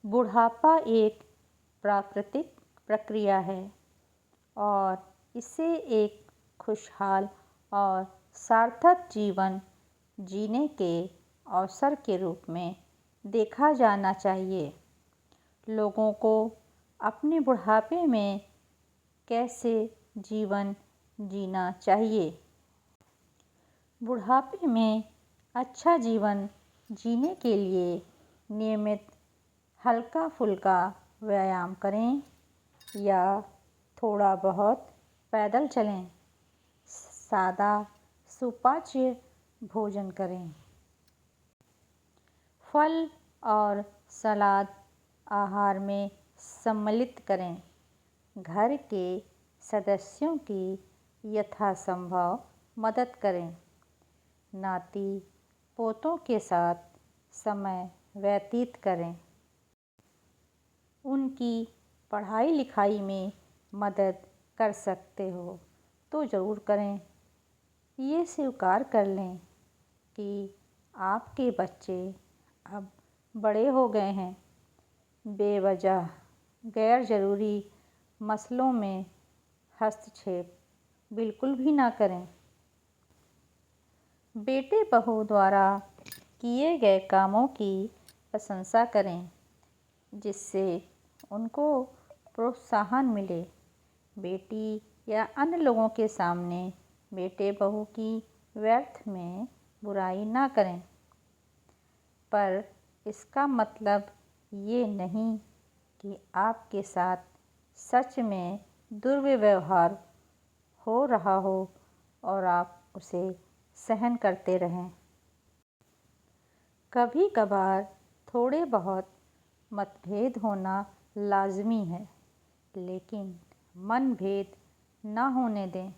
बुढ़ापा एक प्राकृतिक प्रक्रिया है और इसे एक खुशहाल और सार्थक जीवन जीने के अवसर के रूप में देखा जाना चाहिए। लोगों को अपने बुढ़ापे में कैसे जीवन जीना चाहिए। बुढ़ापे में अच्छा जीवन जीने के लिए नियमित हल्का फुल्का व्यायाम करें या थोड़ा बहुत पैदल चलें। सादा सुपाच्य भोजन करें। फल और सलाद आहार में सम्मिलित करें। घर के सदस्यों की यथासंभव मदद करें। नाती पोतों के साथ समय व्यतीत करें। उनकी पढ़ाई लिखाई में मदद कर सकते हो तो ज़रूर करें। ये स्वीकार कर लें कि आपके बच्चे अब बड़े हो गए हैं। बेवजह गैर ज़रूरी मसलों में हस्तक्षेप बिल्कुल भी ना करें। बेटे बहू द्वारा किए गए कामों की प्रशंसा करें जिससे उनको प्रोत्साहन मिले। बेटी या अन्य लोगों के सामने बेटे बहू की व्यर्थ में बुराई ना करें, पर इसका मतलब ये नहीं कि आपके साथ सच में दुर्व्यवहार हो रहा हो और आप उसे सहन करते रहें। कभी कभार थोड़े बहुत मतभेद होना लाज़मी है, लेकिन मनभेद ना होने दें।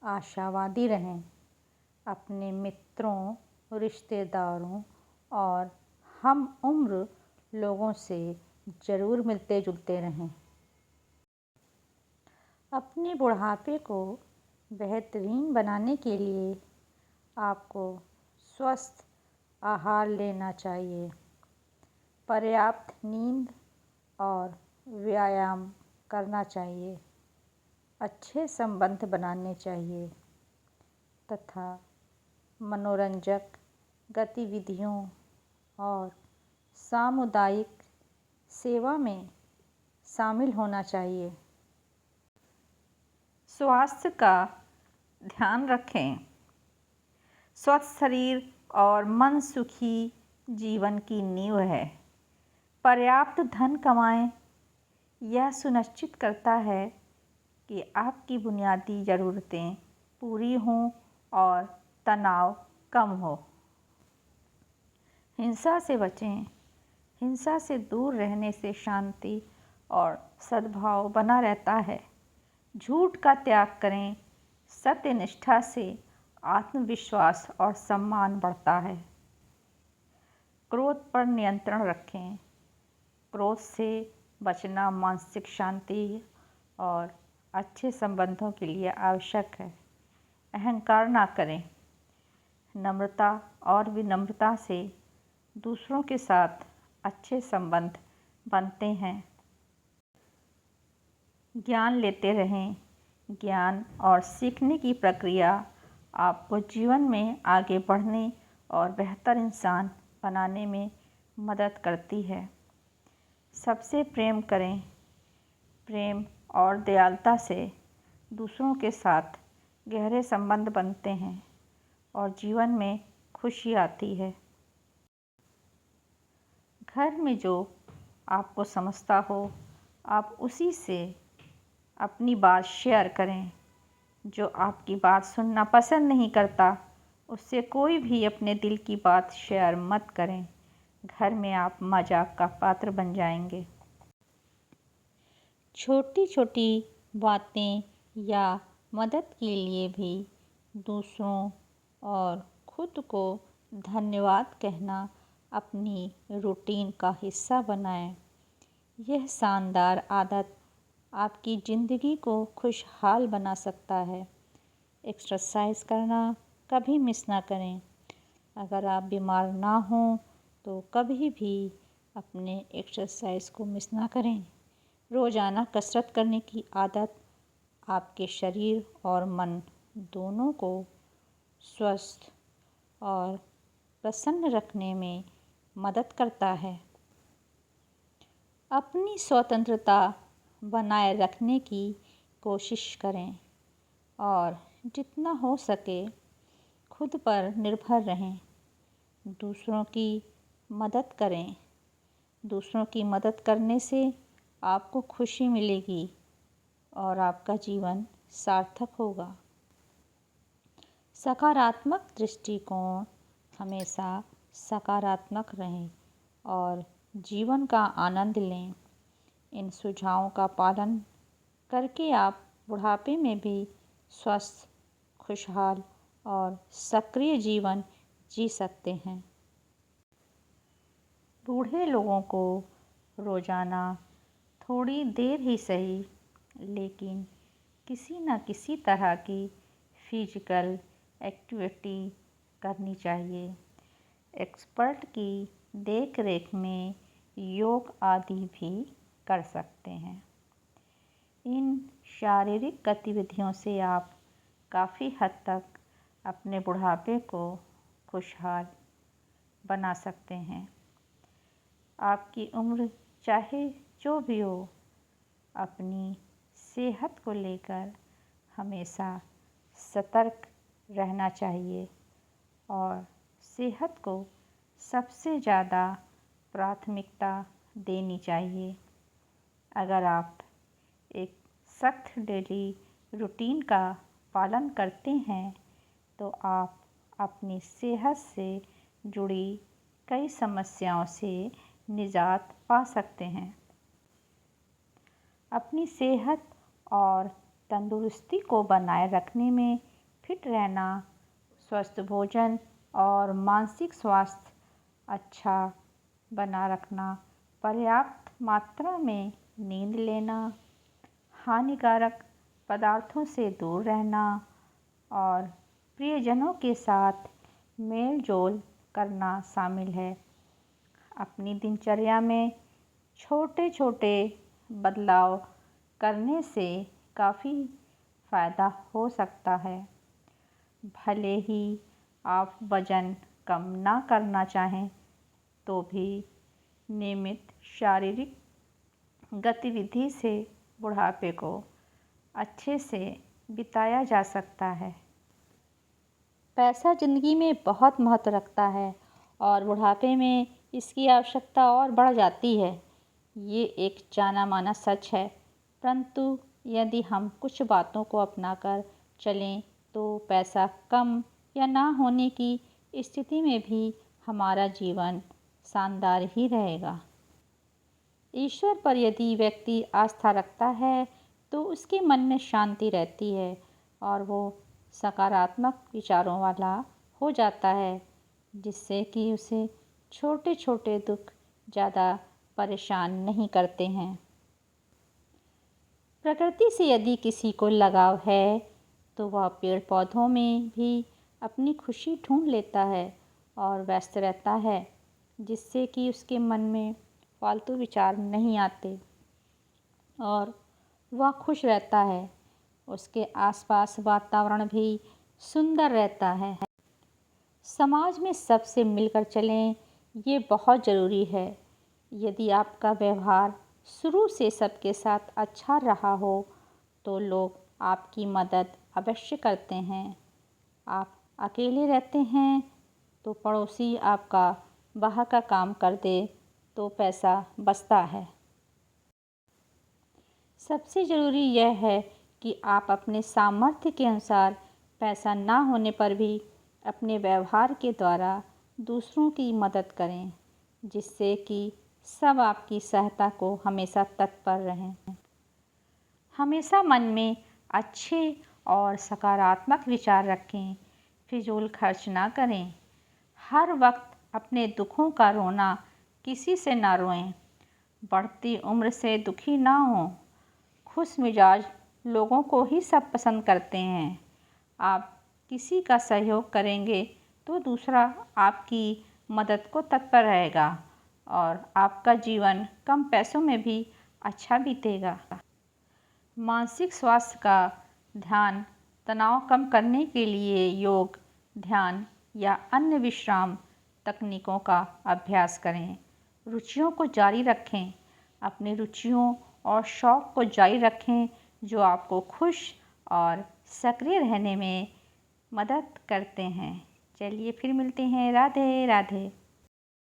आशावादी रहें। अपने मित्रों, रिश्तेदारों और हम उम्र लोगों से ज़रूर मिलते जुलते रहें। अपने बुढ़ापे को बेहतरीन बनाने के लिए आपको स्वस्थ आहार लेना चाहिए, पर्याप्त नींद और व्यायाम करना चाहिए, अच्छे संबंध बनाने चाहिए तथा मनोरंजक गतिविधियों और सामुदायिक सेवा में शामिल होना चाहिए। स्वास्थ्य का ध्यान रखें। स्वस्थ शरीर और मन सुखी जीवन की नींव है। पर्याप्त धन कमाएं। यह सुनिश्चित करता है कि आपकी बुनियादी ज़रूरतें पूरी हों और तनाव कम हो। हिंसा से बचें। हिंसा से दूर रहने से शांति और सद्भाव बना रहता है। झूठ का त्याग करें। सत्यनिष्ठा से आत्मविश्वास और सम्मान बढ़ता है। क्रोध पर नियंत्रण रखें। क्रोध से बचना मानसिक शांति और अच्छे संबंधों के लिए आवश्यक है। अहंकार ना करें। नम्रता और विनम्रता से दूसरों के साथ अच्छे संबंध बनते हैं। ज्ञान लेते रहें। ज्ञान और सीखने की प्रक्रिया आपको जीवन में आगे बढ़ने और बेहतर इंसान बनाने में मदद करती है। सबसे प्रेम करें। प्रेम और दयालुता से दूसरों के साथ गहरे संबंध बनते हैं और जीवन में खुशी आती है। घर में जो आपको समझता हो, आप उसी से अपनी बात शेयर करें। जो आपकी बात सुनना पसंद नहीं करता, उससे कोई भी अपने दिल की बात शेयर मत करें। घर में आप मजाक का पात्र बन जाएंगे। छोटी छोटी बातें या मदद के लिए भी दूसरों और खुद को धन्यवाद कहना अपनी रूटीन का हिस्सा बनाएं। यह शानदार आदत आपकी ज़िंदगी को खुशहाल बना सकता है। एक्सरसाइज करना कभी मिस ना करें। अगर आप बीमार ना हों तो कभी भी अपने एक्सरसाइज को मिस ना करें। रोज़ाना कसरत करने की आदत आपके शरीर और मन दोनों को स्वस्थ और प्रसन्न रखने में मदद करता है। अपनी स्वतंत्रता बनाए रखने की कोशिश करें और जितना हो सके खुद पर निर्भर रहें। दूसरों की मदद करें। दूसरों की मदद करने से आपको खुशी मिलेगी और आपका जीवन सार्थक होगा। सकारात्मक दृष्टिकोण हमेशा सकारात्मक रहें और जीवन का आनंद लें। इन सुझावों का पालन करके आप बुढ़ापे में भी स्वस्थ, खुशहाल और सक्रिय जीवन जी सकते हैं। बूढ़े लोगों को रोज़ाना थोड़ी देर ही सही, लेकिन किसी न किसी तरह की फिजिकल एक्टिविटी करनी चाहिए। एक्सपर्ट की देख रेख में योग आदि भी कर सकते हैं। इन शारीरिक गतिविधियों से आप काफ़ी हद तक अपने बुढ़ापे को खुशहाल बना सकते हैं। आपकी उम्र चाहे जो भी हो, अपनी सेहत को लेकर हमेशा सतर्क रहना चाहिए और सेहत को सबसे ज़्यादा प्राथमिकता देनी चाहिए। अगर आप एक सख्त डेली रूटीन का पालन करते हैं तो आप अपनी सेहत से जुड़ी कई समस्याओं से निजात पा सकते हैं। अपनी सेहत और तंदुरुस्ती को बनाए रखने में फिट रहना, स्वस्थ भोजन और मानसिक स्वास्थ्य अच्छा बना रखना, पर्याप्त मात्रा में नींद लेना, हानिकारक पदार्थों से दूर रहना और प्रियजनों के साथ मेल जोल करना शामिल है। अपनी दिनचर्या में छोटे छोटे बदलाव करने से काफ़ी फ़ायदा हो सकता है। भले ही आप वज़न कम ना करना चाहें तो भी नियमित शारीरिक गतिविधि से बुढ़ापे को अच्छे से बिताया जा सकता है। पैसा ज़िंदगी में बहुत महत्व रखता है और बुढ़ापे में इसकी आवश्यकता और बढ़ जाती है। ये एक जाना माना सच है, परंतु यदि हम कुछ बातों को अपनाकर चलें तो पैसा कम या ना होने की स्थिति में भी हमारा जीवन शानदार ही रहेगा। ईश्वर पर यदि व्यक्ति आस्था रखता है तो उसके मन में शांति रहती है और वो सकारात्मक विचारों वाला हो जाता है, जिससे कि उसे छोटे छोटे दुख ज़्यादा परेशान नहीं करते हैं। प्रकृति से यदि किसी को लगाव है तो वह पेड़ पौधों में भी अपनी खुशी ढूंढ लेता है और व्यस्त रहता है, जिससे कि उसके मन में फालतू विचार नहीं आते और वह खुश रहता है। उसके आसपास वातावरण भी सुंदर रहता है। समाज में सबसे मिलकर चलें, ये बहुत ज़रूरी है। यदि आपका व्यवहार शुरू से सबके साथ अच्छा रहा हो तो लोग आपकी मदद अवश्य करते हैं। आप अकेले रहते हैं तो पड़ोसी आपका बाहर का काम कर दे तो पैसा बचता है। सबसे ज़रूरी यह है कि आप अपने सामर्थ्य के अनुसार पैसा ना होने पर भी अपने व्यवहार के द्वारा दूसरों की मदद करें, जिससे कि सब आपकी सहायता को हमेशा तत्पर रहें। हमेशा मन में अच्छे और सकारात्मक विचार रखें। फिजूल खर्च ना करें। हर वक्त अपने दुखों का रोना किसी से ना रोएं। बढ़ती उम्र से दुखी ना हों। खुश मिजाज लोगों को ही सब पसंद करते हैं। आप किसी का सहयोग करेंगे तो दूसरा आपकी मदद को तत्पर रहेगा और आपका जीवन कम पैसों में भी अच्छा बीतेगा। मानसिक स्वास्थ्य का ध्यान तनाव कम करने के लिए योग, ध्यान या अन्य विश्राम तकनीकों का अभ्यास करें। रुचियों को जारी रखें। अपनी रुचियों और शौक़ को जारी रखें जो आपको खुश और सक्रिय रहने में मदद करते हैं। चलिए फिर मिलते हैं। राधे राधे।